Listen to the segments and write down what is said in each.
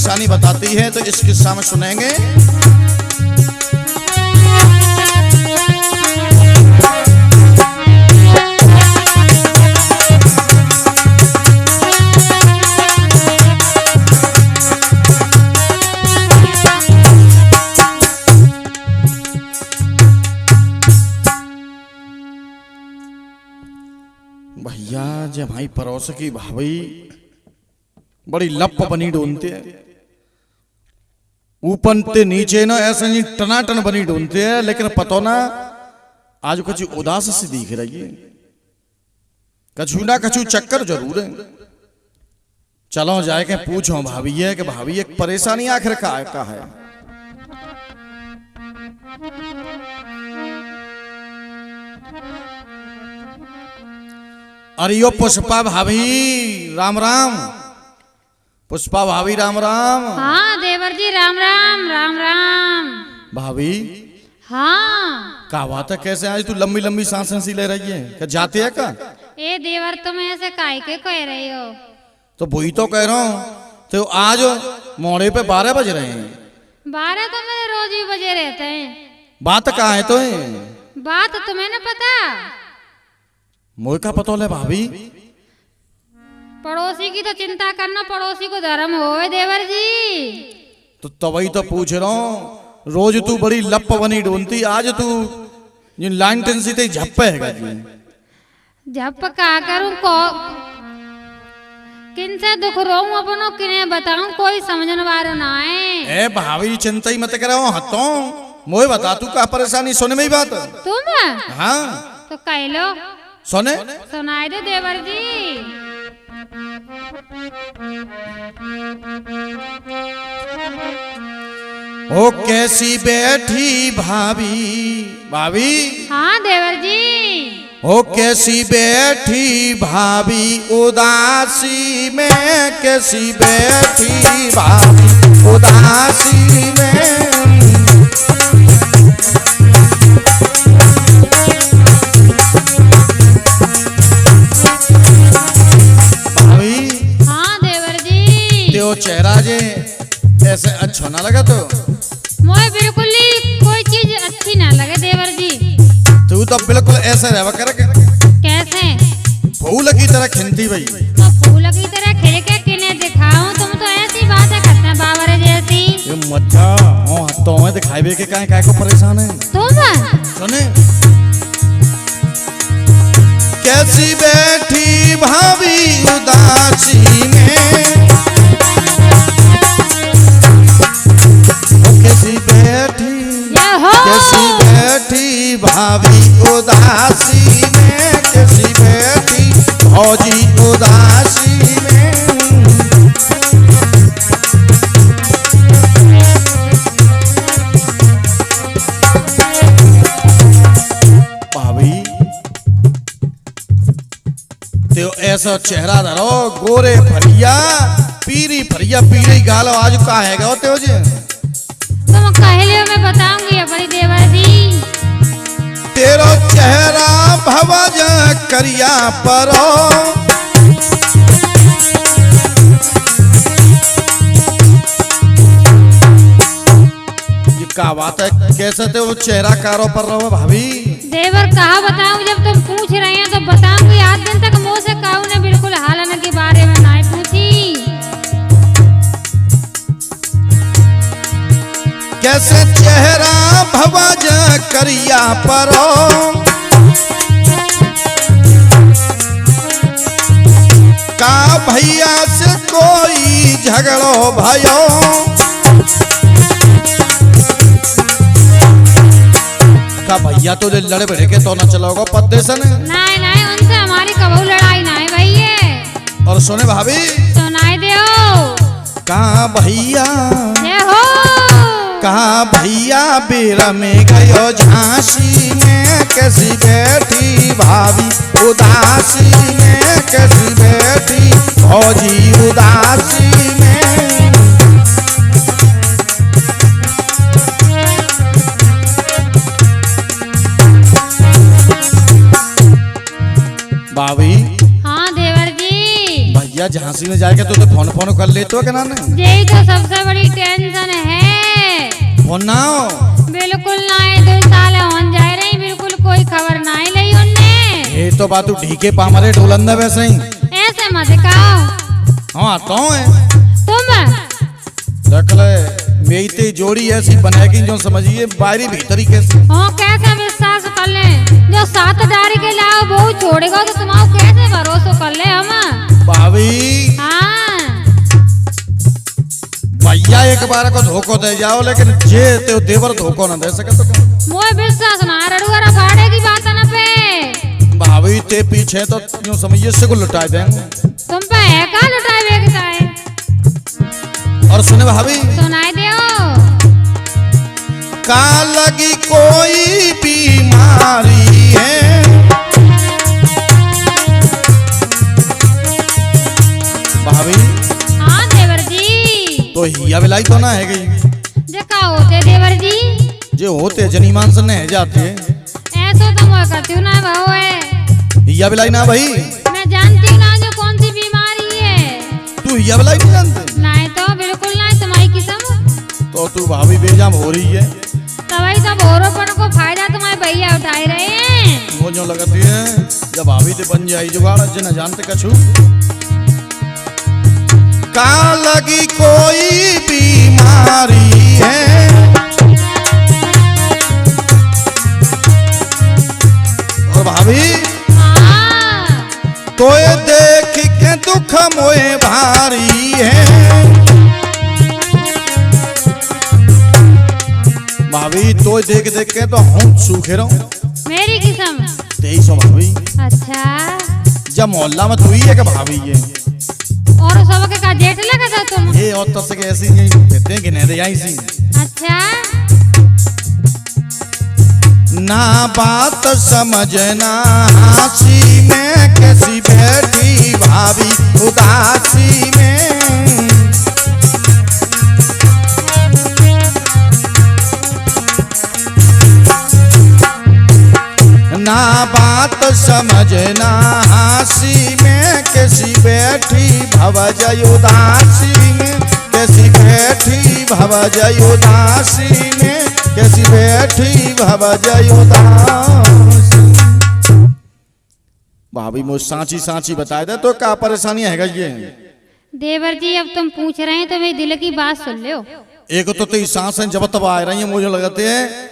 परेशानी बताती है तो इस किस्सा में सुनेंगे। भैया जब भाई पड़ोस की भाभी बड़ी लप बनी ढूंढते हैं, ऊपर ते नीचे ना ऐसे नहीं टनाटन बनी ढूंढते हैं, लेकिन पतो ना आज कुछ उदास सी दिख रही है, कछु ना कछु चक्कर जरूर है। चलो जाए के पूछो भाभी है कि भाभी एक परेशानी आखिर का है। अरे यो पुष्पा भाभी राम राम। पुष्पा भाभी राम राम। हाँ देवर जी राम राम राम राम। भाभी हाँ क्या बात है, कैसे आज तू लंबी लंबी सांसें सी ले रही है, क्या जाते है क्या? ए देवर तुम ऐसे काहे के कह रही हो? तो वही तो कह रहा हूँ, तो आज मोड़े पे 12 बज रहे हैं। 12 तो मेरे रोज ही बजे रहते हैं। बात कहाँ है तो है? बात तुम्हें न पता? मोह का पतो ले भाभी। पड़ोसी की तो चिंता करना, पड़ोसी को धर्म होवे देवर जी। तो वही तो पूछ रहा हूँ, रोज तू बड़ी लप बनी ढूंढती, आज तू जिन लाइन टेंसी ते झप्पे है जी। झप्प का करूं को किनसे दुख रोऊं अपनो किने बताऊं, कोई समझने वाला ना है। ए भाभी चिंता ही मत करो हतों, मोए बता तू क्या परेशानी, सुने में ही बात। तुम? हाँ तो कह लो। सुने सुनाए दे देवर जी। ओ कैसी बैठी भाभी। भाभी हाँ देवर जी। ओ कैसी बैठी भाभी उदासी में, कैसी बैठी भाभी उदासी में। चेहरा जे ऐसे अच्छा ना लगा तो मोए बिल्कुल ही कोई चीज अच्छी ना लगे देवर जी। तू तो बिल्कुल ऐसे रहवा कर। कैसे? फूल की तरह खिलती भाई। तो फूल की तरह खिल के किने दिखाऊं, तुम तो ऐसी बातें करते हैं बाबर जैसी। ये मच्छा ओ तो मैं दिखाई के काहे को परेशान है तुम? सुने कैसी बैठी भाभी उदासी में, कैसी बैठी भाभी उदासी में, कैसी बैठी भौजी उदासी में। भाभी तो ऐसा चेहरा धरो, गोरे फरिया पीरी फरिया पीरी गालो, आज का है गो त्यो जी। तुम कह लियो मैं बताऊंगी अपनी देवर जी। तेरो चेहरा भवज करिया परो, ये क्या बात है, कैसे थे वो चेहरा कारो पर रहो भाभी? देवर कहा बताऊं, जब तुम पूछ रहे हैं तो बताऊंगी। आज दिन तक मुंह से कहूं ने बिल्कुल हालन के बारे में ना पूछी। कैसे चेहरा भवज करिया परो, का भैया से कोई झगड़ो भयो, का भैया तो लड़े बड़े के तो न चलोगे पद्दे से नहीं नहीं, उनसे हमारी कबू लड़ाई ना है भैया। और सुने भाभी सुनाई दो। का भैया हो कहा भैया बेर में गयो झांसी में, कैसी बैठी भाभी उदासी में, कैसी बैठी भौजी उदासी में। भाभी हाँ देवर जी। भैया झांसी में जाके तो फोन फोन कर ले तो क्या ना यही तो सबसे बड़ी टेंशन है। फोन ना हो बिल्कुल ना है, 2 साल होन जाए रही, बिल्कुल कोई खबर ना ही ली उनने। ये तो बात तू ढीके पामरे ढोलंदा वैसे ही ऐसे मत कहो। हाँ तो है तुम देख ले मेरी ते जोड़ी ऐसी बनेगी जो समझिए बाहरी भीतरी कैसी। हाँ कैसे विश्वास कर ले, जो 7 डारी के लाओ वो छोड़ेगा तो तुम्हारा कैसे भरोसा कर ले हम। भाभी हाँ भैया एक बार को धोखो दे जाओ लेकिन जे ते देवर धोखो ना दे सके तो मोए विश्वास ना रड़ुआ फाड़े की बात न पे। भाभी ते पीछे तो यूं समझिए से को लुटा देंगे। तुम पे है का लुटाए बेगता है। और सुने भाभी सुनाई दियो का लगी कोई बीमारी है भाभी। हाँ देवर जी तो हिया बिलाई तो ना है गई जे का होते देवर जी जो होते जनीमान से नहीं जाते ऐसो तो मैं करती हूँ ना भाव है। हिया बिलाई ना भाई मैं जानती हूँ ना जो कौन सी बीमारी है। तू हिया बिलाई नहीं जानते? नहीं तो बिल्कुल नहीं, तुम्हारी किस्म। तो तू भाभी बेजाम हो रही है तभी सब औरोपन को फायदा तुम्हारे भैया उठाए रहे हैं। वो जो लगती है जब भाभी ते बन जाई जुगाड़ जे न जानते कछु। का लगी कोई बीमारी है और भाभी हाँ तो ये देख के दुख मोए भारी है। भाभी तो देख देख के तो हम सूखे रहूं मेरी किस्म। तेईस सौ भाभी अच्छा जब मोहल्ला में तू ही है कि भाभी ये और सबके का जेठ लगा था तुम। ये और तो से ऐसी नहीं कहते हैं कि नहीं दे आई सी अच्छा ना बात समझना हंसी में कैसी बैठी भाभी उदासी में। ना बात समझना हंसी में कैसी बैठी भवजय उदासी में कैसी बैठी भवजय उदासी में कैसी बैठी भवजय उदासी। भाभी मुझे सांची सांची बताए दे तो क्या परेशानी है ये। देवर जी अब तुम पूछ रहे हैं तो मेरे दिल की बात सुन लो। एक तो तेरी सांसें जब तब आ रही है मुझे लगते है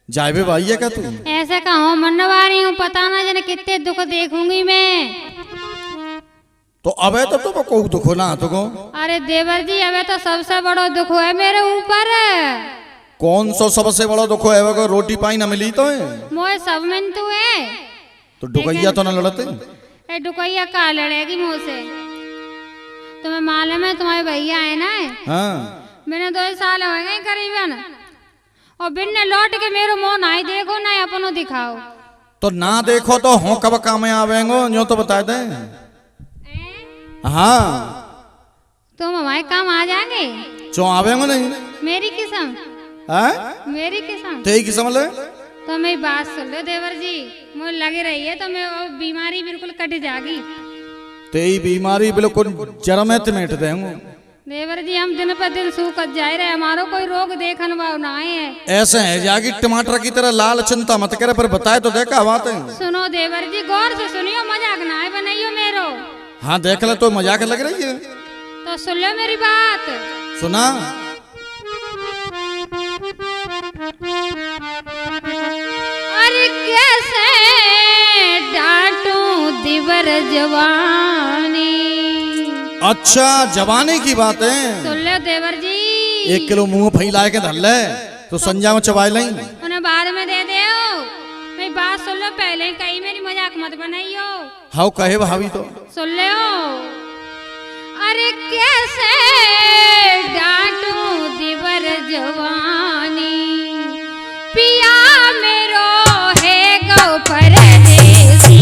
जाए भाई है क्या तू। ऐसे कहो मनवा रही हूँ, पता ना जाने कितने दुख देखूंगी मैं। तो अबे तो तुम को दुख ना तो को। अरे देवर जी अबे तो सबसे बड़ा दुख है मेरे ऊपर। कौन सा सबसे बड़ा दुख है वो रोटी पाई ना मिली तो है मोए सब में तू है तो डुकैया तो ना लड़ते। ए डुकैया का लड़ेगी मुँह से। तुम्हें मालूम है तुम्हारे भैया है ना। हाँ मैंने 2 साल हो गए करीबन और बिन ने लौट के मेरे मुंह ना ही देखो ना अपनो दिखाओ। तो ना देखो तो हो कब काम आवेंगो जो तो बता दे। हाँ तुम हमारे काम आ जाएंगे जो आवेंगो नहीं मेरी किस्म। है मेरी किस्म तेरी किस्म ले। तो मेरी बात सुन लो देवर जी, मुझे लगी रही है तो मैं वो बीमारी बिल्कुल कट जाएगी। तेरी बीमारी बिल्कुल जरमेत मेट देंगो। देवर जी हम दिन पर दिन सूखत जा रहे, हमारो कोई रोग देखन वाव ना है। ऐसे है जागी टमाटर की तरह लाल चिंता मत करे पर बताए तो देखा बात है। सुनो देवर जी गौर से सुनियो, मजाक ना है बनाइयो मेरो। हाँ देख ले तो मजाक लग रही है तो सुन लो मेरी बात। सुना। अरे कैसे डांटूं दिवर जवानी। अच्छा जवानी की बात है। सुन लो देवर जी 1 किलो मुंह फैला के धर ले तो संजा में चबाई लाई उन्हें बाद में दे दे। मेरी बात सुन लो पहले, कहीं मेरी मजाक मत बनाइयो। हाँ कहे भाभी तो सुन लो। अरे कैसे डांटूं दिवर जवानी, पिया मेरो है गौ परदेसी।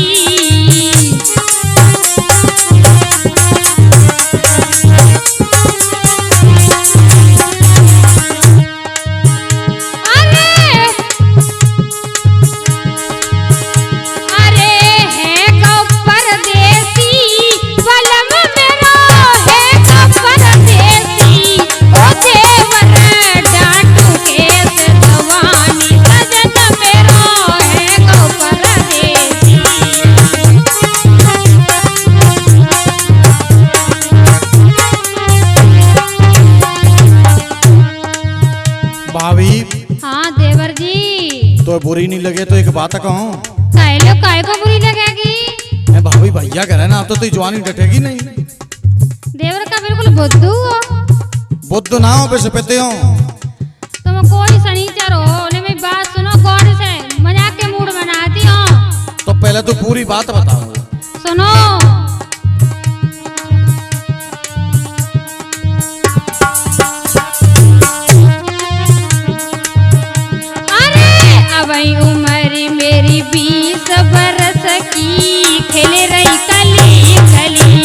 अरे है गौ परदेसी बलम मेरो है गौ तो बुरी नहीं लगे तो एक बात कहूं, काहे लो काहे को बुरी लगेगी? मैं भाभी भैया कह रहे ना तो जवानी डटेगी नहीं। देवर का बिल्कुल बुद्धू हो। बुद्ध ना हो पे पेते हो। तुम कोई शनिचर हो, ले मेरी बात सुनो गौर से, मजाक के मूड में ना आती हो। तो पहले तो पूरी बात बताओ। सुनो, अबई उम्र मेरी 20 बरस की, खेले रही कली कली।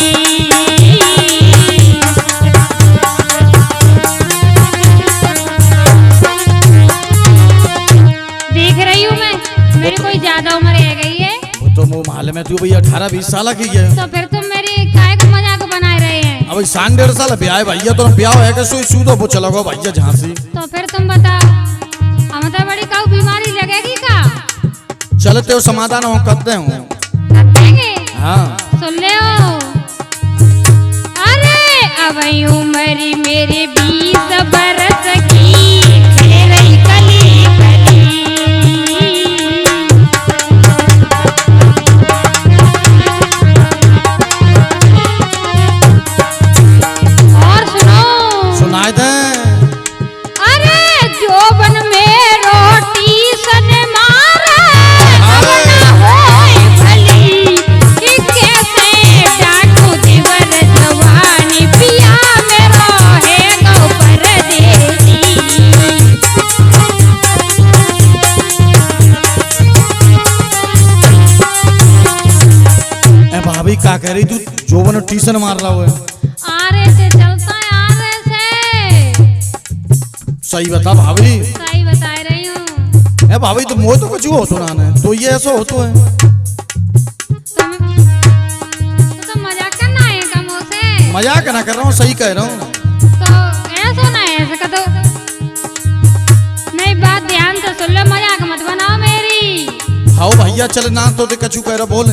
देख रही हूँ मैं, मेरी कोई ज्यादा उम्र रह गई है। वो तो मुँह माले में तू भैया 18-20 साल की है। तो फिर तुम मेरी काय का मजाक बना रहे हैं? अब 1.5 साल ब्याह है भैया, तो ब्याह है कैसे सूदो वो चला गो भैया झांसी। तो फिर तुम बताओ, हम तो बड़ी काऊ बीमारी लगेगी का? चलते हो समाधान हो करते हो। देंगे हाँ सुन ले हो। अरे अबई उम्र मेरे 20 बरस की, खेले रही कली कली। और सुनो, सुनाए दे। अरे जोबन में रोटी सन मारे, अब ना होए भली, कि कैसे डांटू देवर जवानी, पिया मेरो है गौ परदेसी। ए भाभी का कह रही तू, जोबन ट्यूशन मार रहा है। आरे से चलता है, आरे से। सही बता भाभी। सही बता रही हूँ। ए भाभी तो मोह तो कुछ हो तो ना तो ये ऐसा हो तो है। तो मजाक करना है का मुँह से? मजाक ना कर रहा हूँ, सही कह रहा हूँ। तो ऐसा ना ऐसा का तो मेरी बात ध्यान से सुन लो, मजाक मत बनाओ मेरी। हाँ भैया चल ना तो ते कछु कह रहा बोल।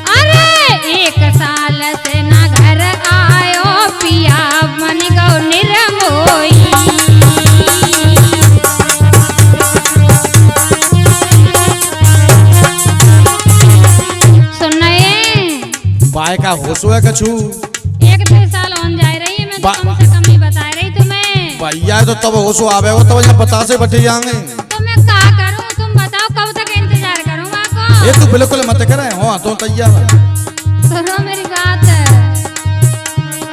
अरे 1 साल से ना घर आयो पिया, मन गौ निरमोई। सुन रहे बाय का होश है कछु। 1-2 साल होन जा रही है, मैं तो कम से कम ही बता रही तुम्हें। भैया तो तब होशो आवे हो तब यहाँ बता से बटे जाएंगे। तो मैं क्या करूं, तुम बताओ कब तक इंतजार करूंगा को? ये तू बिल्कुल मत करे हो तो तैयार। सुनो मेरी बात।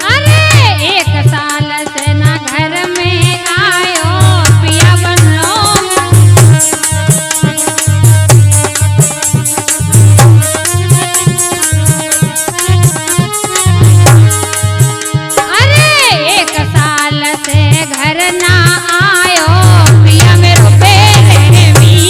अरे 1 साल से ना घर में आयो पिया बनो। अरे 1 साल से घर ना आयो पिया मेरो बेरहमी।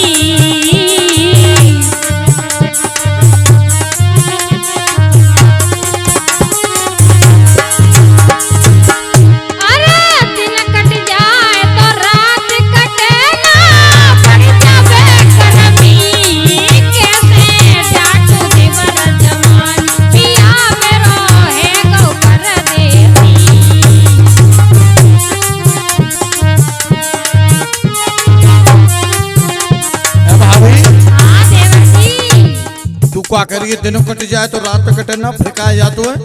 अरे दिन कट जाए तो रात कटे ना, पड़ जावे करमी, कैसे डांटू देवर जवान, पिया मेरो है गौ परदेसी। ए भाभी हाँ देवर जी, तू क्या करिए, दिनों कट जाए तो रात पे कटे ना, फिर का जा तो है।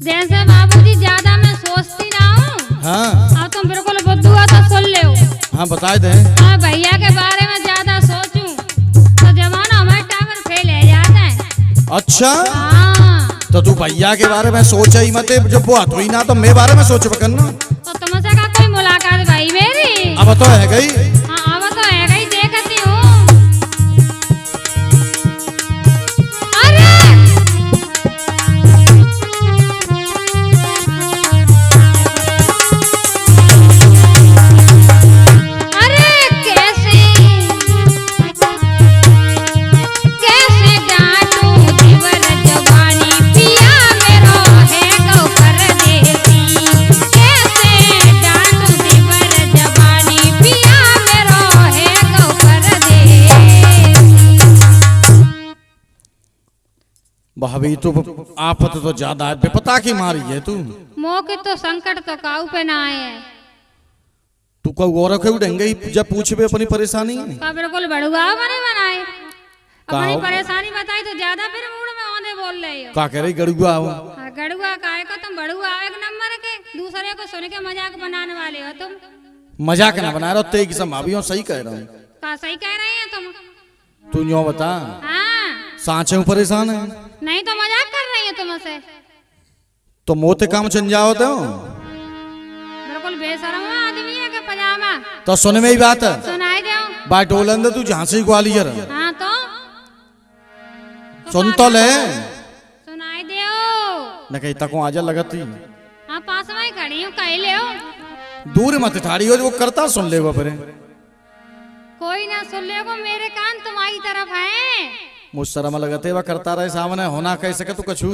जैसे बाबूजी ज्यादा मैं सोचती ना हूँ। हाँ अब तुम बिल्कुल बुद्धू हो तो सुन ले। हाँ बताए दे। हाँ भैया के बारे में ज्यादा सोचूं तो जमाना हमारे टाइम फेल है जाता है। अच्छा हाँ तो तू भैया के बारे में सोचा ही मत, जब वो हाथ हुई ना तो मेरे बारे में सोच करना। तो तुमसे का कोई मुलाकात भाई मेरी? अब तो है गई। हाँ अब तो है गई, देखती हूँ। अरे पिया भाभी तो आफत तो ज्यादा है, बेपता की मारी है तू। मौके तो संकट तो काऊ पे ना आए है। तू को गौरव के उड़ेंगे जब पूछबे अपनी परेशानी। का बिल्कुल बड़ुआ बने बनाए अपनी हो? परेशानी बताई तो ज्यादा फिर मूड में औंधे बोल रहे हो। का कह रही गड़ुआ हो? हाँ, गड़ुआ काहे को तुम बड़ुआ एक नंबर के दूसरे को सुन के मजाक बनाने वाले हो तुम। मजाक ना बना रहा तेरी किस्म भाभी, सही कह रहा हूँ। का सही कह रहे हैं तुम? तू यूं बता, हाँ सांचे में परेशान है नहीं तो मजाक कर रही है तुमसे। तो मोते काम चल जाओ तो बिल्कुल बेशरम आदमी है के पजामा। तो सुन में ही बात है सुनाई दो। बात टोलन तू झांसी ग्वालियर है। हाँ तो सुन तो ले सुनाई दो। न कहीं तक आजा लगती। हाँ पास में ही खड़ी हूँ कह ले हो। दूर मत ठाड़ी हो, वो करता सुन ले फिर। कोई ना सुन ले को, मेरे कान तुम्हारी तरफ है। मुझ शर्म लगते वह करता रहे सामने होना कह सके तू कछू।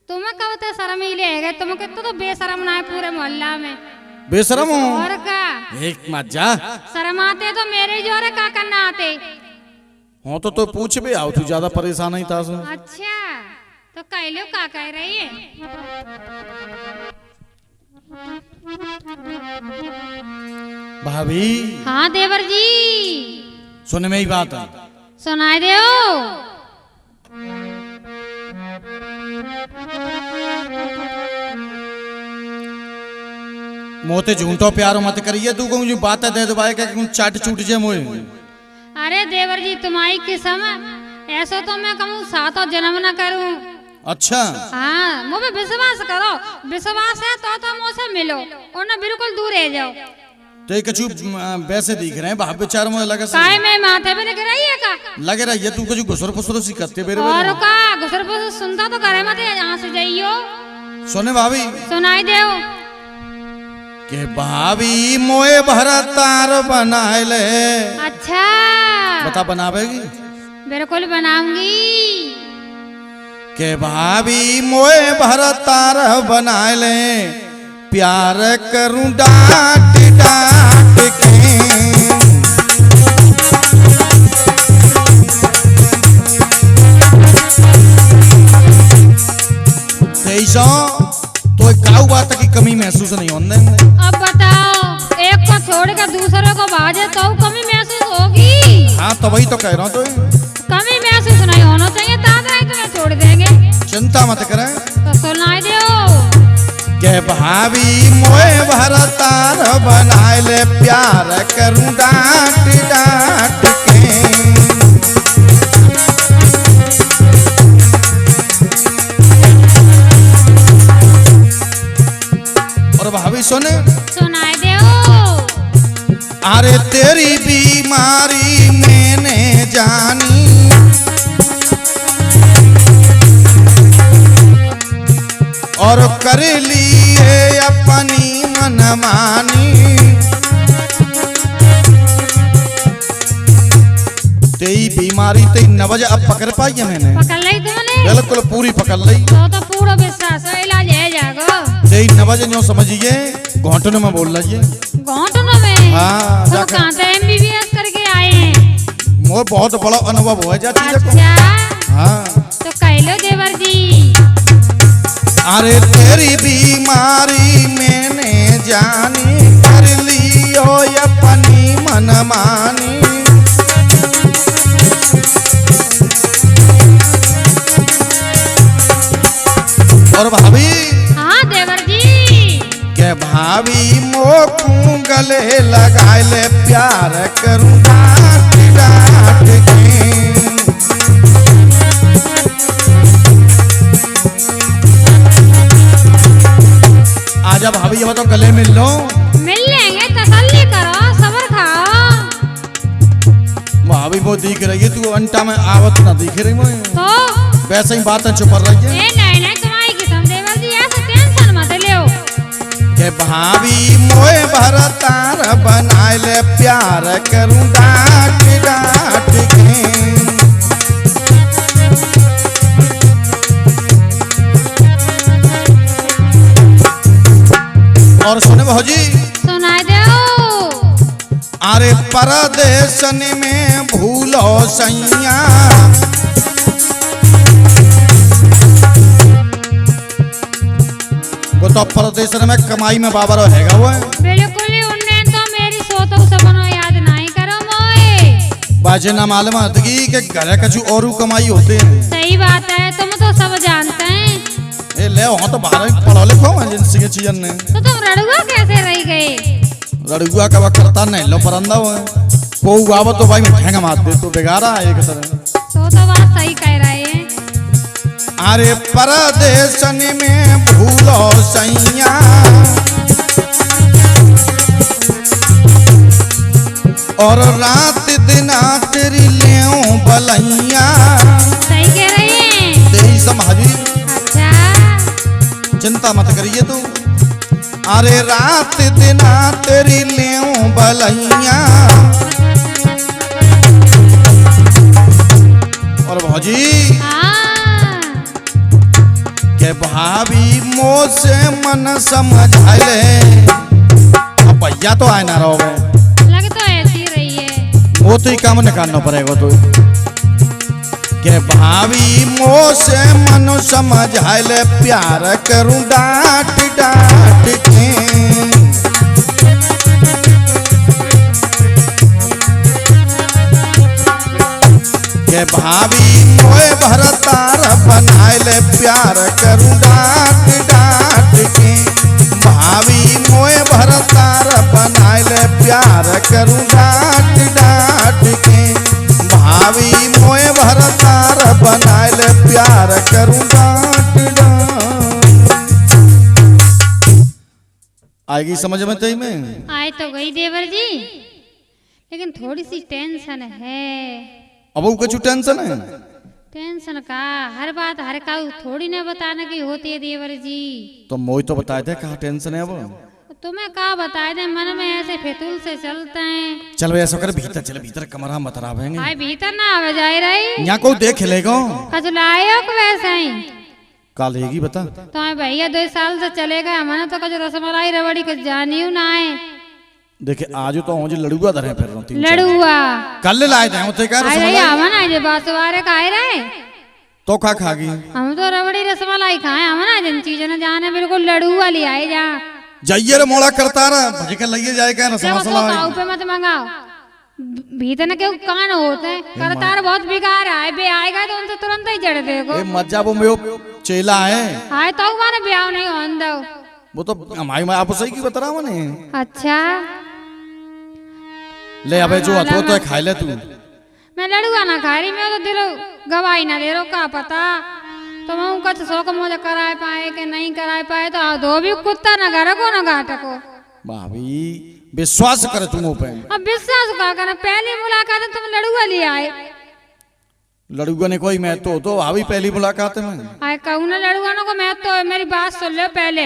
तुम्हें कब तक शर्म ही ले गए? तुम कितना तो बेशरम ना है पूरे मोहल्ला में। बेशरम हूँ और का एक मजा। शर्म आते तो मेरे जोरे का करना आते। हाँ तो पूछ भी आओ, तू ज्यादा परेशान नहीं था। अच्छा तो कह लो का कह रही है। भाभी हाँ देवर जी सुन में ही बात है। सुनाई दो। मोते झूठो प्यारो मत करिए, तू को मुझे बात दे दबाए क्या चाट चूट जे मोए। अरे देवर जी तुम्हारी किस्म, ऐसा तो मैं कहूँ सातों जन्म न करूँ। अच्छा हाँ मुझे विश्वास करो, विश्वास है तो मुझसे मिलो और ना बिल्कुल दूर रह जाओ। तो ये कछु वैसे दिख रहे हैं भाव बेचार मुझे लगा काय में माथे पे लग रही है का? लग रहा है तू कछु घुसर फुसर सी करते बेरे और का घुसर फुसर सुनता तो करे मत यहाँ से जाइयो। सुने भाभी सुनाई दो के भाभी मोए भरतार बनाए ले। अच्छा बता बनावेगी? बिल्कुल बनाऊंगी। के भाभी मोए भरतार बनाए ले, प्यार करूं डांट डांट के। तेईसो तो काऊ बात की कमी महसूस नहीं होने। अब बताओ एक को छोड़ कर दूसरे को भाजे तो कमी महसूस होगी। हाँ तो वही तो कह रहा हूँ। तो कमी महसूस नहीं होना चाहिए, ताकि तुम्हें छोड़ देंगे। चिंता मत करें। तो सुनाई दो के भाभी मोए भरतार बनाए ले, प्यार करूं डांट डांट के। और भाभी सुने सुनाई दो। अरे तेरी बीमारी मैंने जानी, और कर लिए अपनी मनमानी। तेरी बीमारी तेरी नवज अब पकड़ पाई है मैंने। पकड़ ली तुमने? बिल्कुल पूरी पकड़ ली। तो पूरा विश्वास है, इलाज है जागो। तेरी नवज जो समझिए घोंटनों में बोल रही है। घोंटनों में? हाँ तो कहाँ से MBBS करके आए हैं? वो बहुत बड़ा अनुभव हुआ जा चीज को। अच्छा हाँ तो कह लो देवर जी। अरे तेरी बीमारी मैंने जानी, कर लियो अपनी मनमानी। और भाभी हाँ देवर जी के भाभी मोकू गले लगाए ले, प्यार करूं डांट डांट के। आजा भाभी अब तो गले मिल लो। मिल लेंगे, तसल्ली करो, सब्र खाओ। भाभी वो दिख रही है, तू अंटा में आवत ना दिख रही मुझे। तो वैसे ही बातें छुप रही है। नहीं नहीं तुम्हारी किस्म देवर जी, ऐसे टेंशन मत लो। के भाभी मोए भरतार बनाए ले, प्यार करूं डांट डांट के। और सुने भौजी सुनाई दो। अरे परदेशन में भूलो सैया, तो परदेश में कमाई में बाबर हैगा वो बिल्कुल ही उन्ने तो मेरी सोतो सपनो याद नहीं करो मोए। बाजे ना मालूम आदगी के घर कछु और कमाई होते हैं। सही बात है, तुम तो सब जानते हैं। ए ले वहाँ तो बाहर पढ़ो लिखो एजेंसी के चीजन ने। तो तुम रड़ुआ कैसे रह गए? रड़ुआ का करता नहीं लो परंदा हुआ को आवा तो भाई मैं ठेंगा मार दे तो बेगारा है एक तरह। तो बात सही कह रहे हैं। अरे परदेशन में भूलो सैया और रात दिन तेरी ले बलैया। सही कह रहे हैं। तेरी समझी। अच्छा चिंता मत करिए तू। अरे रात दिन तेरी ले बलैया और भौजी के भाभी मोह से मन समझ ले। अब भैया तो आए ना रहोगे लग तो ऐसी रही है। वो तो ही काम निकालना पड़ेगा तो के भाभी मोह से मन समझ ले प्यार करूं डांट डांट के। के भाभी मोए भरतार बनाए ले प्यार करूं डांट डांट के। भाभी मोए भरतार बनाए ले प्यार करूं डांट डांट के। भाभी मोए भरतार बनाए ले प्यार करूं डांट डांट। आएगी समझ में तई में? आए तो गई देवर जी, लेकिन थोड़ी सी टेंशन है। अब वो कुछ टेंशन है? टेंशन का हर बात हर का थोड़ी ना बताने की होती है देवर जी। तो मोई तो बताए थे कहाँ टेंशन है अब? तुम्हें कहा बताए थे, मन में ऐसे फितूल से चलते हैं। चल भाई ऐसा कर भीतर चल, भीतर कमरा मत खराबेंगे। आए भीतर ना आवे जाए रही यहाँ को देख लेगा कचलायो को वैसे ही काल लेगी बता। तो भैया 2 साल से चले गए, हमने तो कच रसमलाई रबड़ी कुछ जानी ना है। देखे आज तो मुझे लड़ुआ धरे फिर रही। लड़ुआ कल लाए थे होते क्या रसमलाई? हमन आज बासवारे खाए रहे तो खा खागी। हम तो रबड़ी रसमलाई खाए, हमन आज इन चीजों ने जाने बिल्कुल लड़ुआ ले आए जा। जाइए रे मोड़ा करता रहा भजी के लइए जाए क्या रसमलाई पे मत मंगाओ। भीतर न क्यों कान होते हैं करतार बहुत बेकार है। बे आएगा तो उनसे तुरंत ही जड़ देखो। ए मज्जा वो मेरे चेला है। आए तो माने ब्याह नहीं होन दो। वो तो हमारी मैं आप सही की बता रहा हूं ने। अच्छा ले अबे जो हतो तो खा ले तू। मैं लड़ुआ ना खा रही, मैं तो दिल गवाही ना दे रो का पता। तो मैं कुछ शौक मुझे कराए पाए कि नहीं कराए पाए तो दो भी कुत्ता ना घर को ना घाट को। भाभी विश्वास कर तुम पे। अब विश्वास का करना, पहली मुलाकात में तुम लड़ुआ ले आए। लड़ुआ ने कोई मैं तो भाभी पहली मुलाकात में आए कहूँ ना लड़ुआ को मैं तो मेरी बात सुन लो पहले।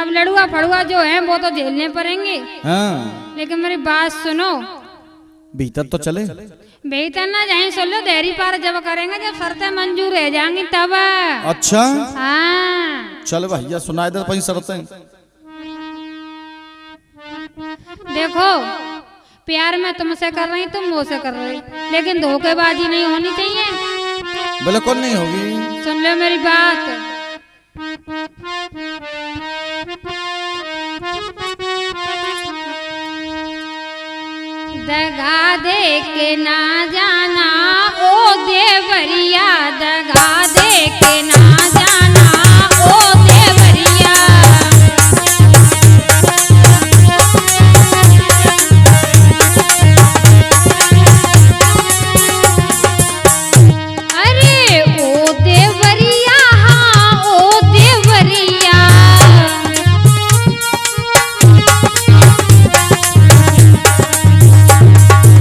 अब लड़ुआ फड़ुआ जो है वो तो झेलने पड़ेंगे। हाँ। लेकिन मेरी बात सुनो। भीतर तो चले। भीतर ना जाए सुन लो, देरी पार जब करेंगे जब शर्तें मंजूर रह जाएंगी तब। अच्छा हाँ चल भैया सुनाए दे पही शर्तें। देखो प्यार मैं तुमसे कर रही, तुम मुझसे कर रही, लेकिन धोखेबाजी नहीं होनी चाहिए। बिल्कुल नहीं होगी। सुन लो मेरी बात। दगा दे के ना जाना ओ देवरिया, दगा दे के ना जाना ओ देवरिया। अरे ओ देवरिया, हाँ ओ देवरिया।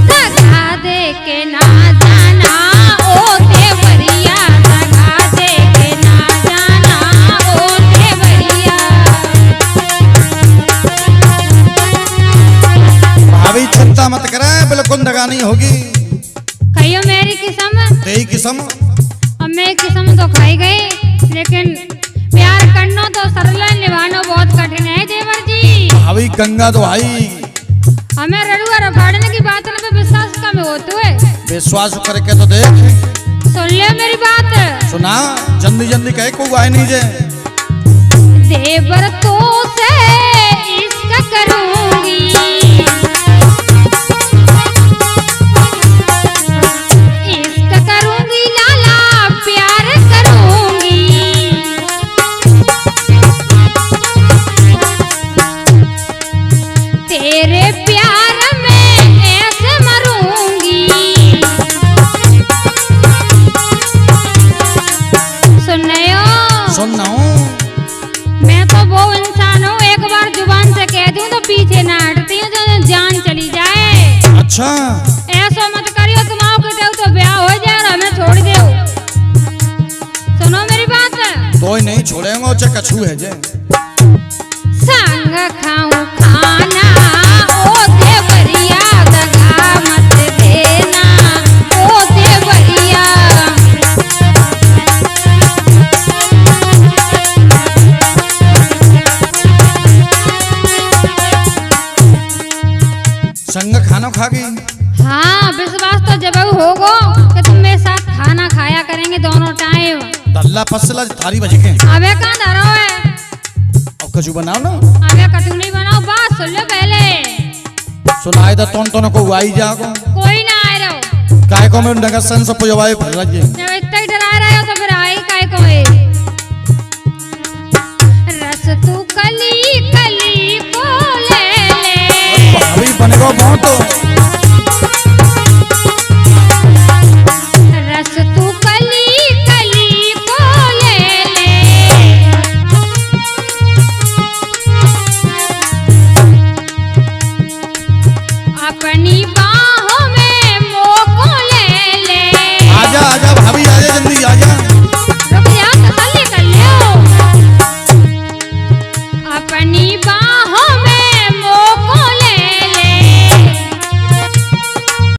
दगा दे के ना जाना ओ देवरिया, दगा दे के ना जाना ओ देवरिया। भाभी चिंता मत करे, बिल्कुल दगा नहीं होगी। कहियो मेरी किस्म तेरी किस्म। अब मेरी किस्म तो खाई गई, लेकिन प्यार करना तो सरल है, निभाना बहुत कठिन है देवर जी। भाभी गंगा तो आई। हमें रड़ुआ रफाड़ने की बात पे विश्वास कम होते हुए। विश्वास करके तो देख। सुन ले मेरी बात। सुना जल्दी जल्दी कहे को आए नहीं जे। देवर तो से इश्क करूंगी, इश्क करूंगी लाला प्यार करूंगी, तेरे प्यार में ऐसे मरूंगी। सुनना हूँ। मैं तो वो इंसान हूँ, एक बार जुबान से कह दूं तो पीछे ना हटती हूँ, जो जान चली जाए। अच्छा ऐसा मत करियो, तुम आओ के तो ब्याह हो जाए और हमें छोड़ दो। सुनो मेरी बात। कोई नहीं छोड़ेंगे, चाहे कछू है जे। संग खाऊं खाना ओ देवरिया, दगा मत देना ओ देवरिया। संग खाना खा गई? हाँ, विश्वास तो जब होगो कि तुम मेरे साथ खाना खाया करेंगे दोनों टाइम। दल्ला पसला थारी बजे के। अबे कहाँ धरो है? अब कछु बनाओ ना। अबे कटू नहीं बनाओ, बात सुन लो पहले। सुनाए दा तोन को वाई जागो। कोई ना आए रहो। काय को में नगर सन सब जवाए भर लगे। जब इतना ही डरा रहे हो तो फिर आई काय को है? रस तू कली कली को ले ले। अभी बनेगा बहुत।